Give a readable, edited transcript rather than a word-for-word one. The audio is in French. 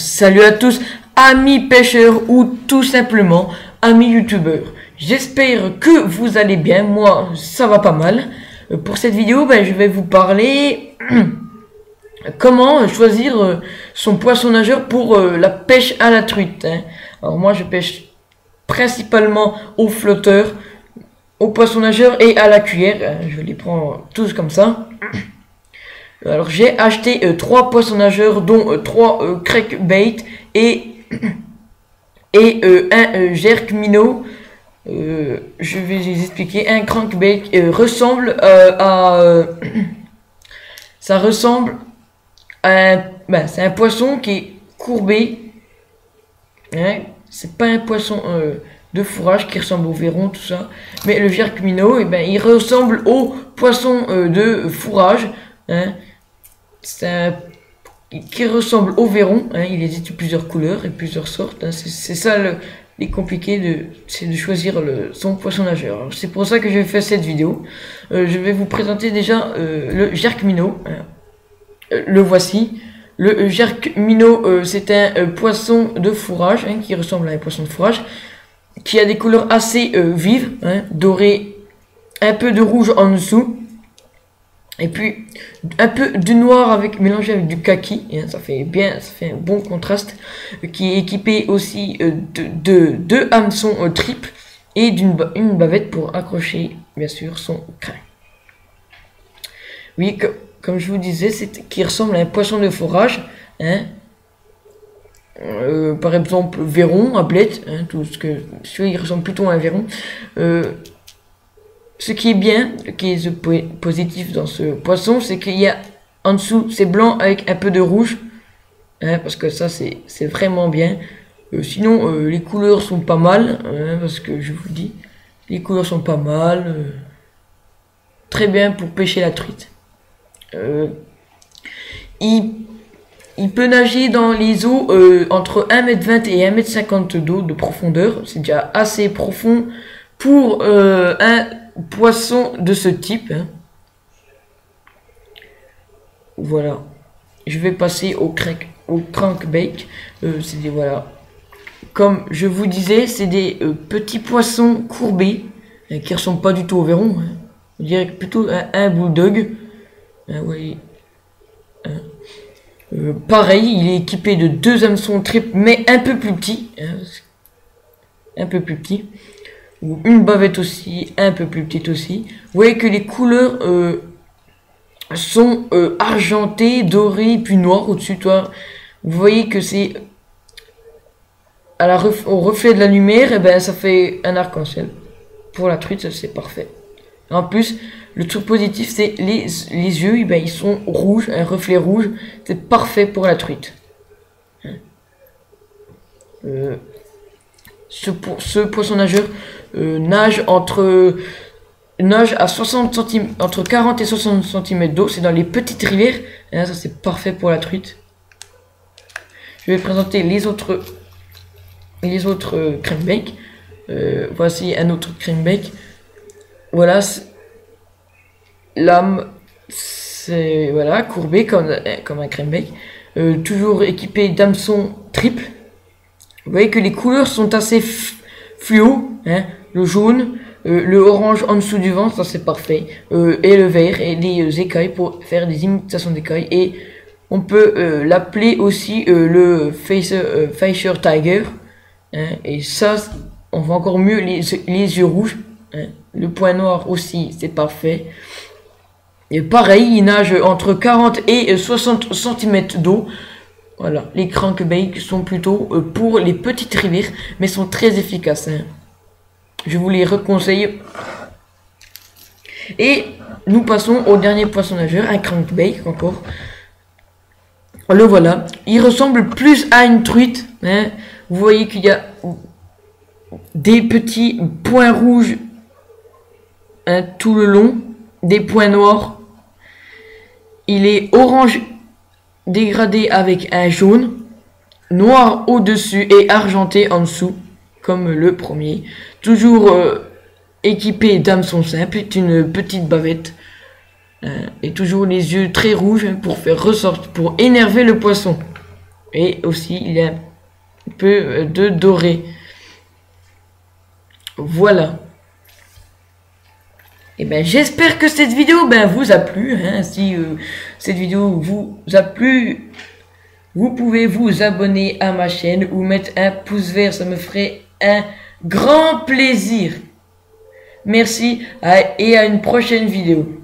Salut à tous, amis pêcheurs ou tout simplement amis youtubeurs. J'espère que vous allez bien, moi ça va pas mal. Pour cette vidéo, je vais vous parler comment choisir son poisson nageur pour la pêche à la truite. Alors moi je pêche principalement au flotteur, au poisson nageur et à la cuillère. Je les prends tous comme ça. Alors j'ai acheté 3 poissons nageurs, dont 3 crankbait et un jerk minnow. Je vais les expliquer. Un crankbait ressemble ça ressemble à c'est un poisson qui est courbé. C'est pas un poisson de fourrage qui ressemble au verron, tout ça. Mais le jerk minnow, il ressemble au poisson de fourrage. Qui ressemble au verron. Il existe plusieurs couleurs et plusieurs sortes. C'est ça les compliqué c'est de choisir son poisson nageur. C'est pour ça que je vais faire cette vidéo. Je vais vous présenter déjà le jerk minnow. Le voici. Le jerk minnow, c'est un poisson de fourrage qui ressemble à un poisson de fourrage, qui a des couleurs assez vives, doré, un peu de rouge en dessous. Et puis un peu de noir mélangé avec du kaki, ça fait un bon contraste, qui est équipé aussi de 2 hameçons triples et une bavette pour accrocher bien sûr son crin. Oui, comme je vous disais, c'est qui ressemble à un poisson de forage, par exemple verron, ablette, tout ce que il ressemble plutôt à un verron. Ce qui est bien, qui est positif dans ce poisson, c'est qu'il y a en dessous, c'est blanc avec un peu de rouge, parce que ça c'est vraiment bien. Sinon les couleurs sont pas mal, parce que je vous dis, les couleurs sont pas mal, très bien pour pêcher la truite. Il peut nager dans les eaux entre 1,20 m et 1,50 m d'eau de profondeur. C'est déjà assez profond pour un poisson de ce type. Voilà, je vais passer au crankbait. Voilà, comme je vous disais, c'est des petits poissons courbés qui ressemblent pas du tout au verron. On dirait plutôt un bulldog. Oui. Pareil, il est équipé de 2 hameçons triples, mais un peu plus petits. Un peu plus petits. Une bavette aussi, un peu plus petite aussi. Vous voyez que les couleurs sont argentées, dorées, puis noires au-dessus. Vous voyez que c'est au reflet de la lumière, ça fait un arc-en-ciel. Pour la truite, c'est parfait. En plus, le truc positif, c'est les yeux, ils sont rouges, un reflet rouge. C'est parfait pour la truite. Ce poisson nageur nage à 60 cm, entre 40 et 60 cm d'eau. C'est dans les petites rivières. Ça c'est parfait pour la truite. Je vais présenter les autres crankbait. Voici un autre crankbait. Voilà, l'âme, c'est courbé comme un crankbait, toujours équipé d'hameçons triples. Vous voyez que les couleurs sont assez fluo, le jaune, le orange en dessous du ventre, ça c'est parfait, et le vert et les écailles pour faire des imitations d'écailles. Et on peut l'appeler aussi le Fisher Tiger, et ça on voit encore mieux les yeux rouges, le point noir aussi c'est parfait. Et pareil, il nage entre 40 et 60 cm d'eau. Voilà, les crankbaits sont plutôt pour les petites rivières, mais sont très efficaces. Je vous les reconseille. Et nous passons au dernier poisson nageur, un crankbait encore. Le voilà, il ressemble plus à une truite. Vous voyez qu'il y a des petits points rouges tout le long, des points noirs. Il est orange dégradé avec un jaune, noir au-dessus et argenté en dessous, comme le premier. Toujours équipé d'hameçons simples, une petite bavette. Et toujours les yeux très rouges pour faire ressortir, pour énerver le poisson. Et aussi, il y a un peu de doré. Voilà. Et ben j'espère que cette vidéo vous a plu. Hein. Si cette vidéo vous a plu, vous pouvez vous abonner à ma chaîne ou mettre un pouce vert, ça me ferait un grand plaisir. Merci et à une prochaine vidéo.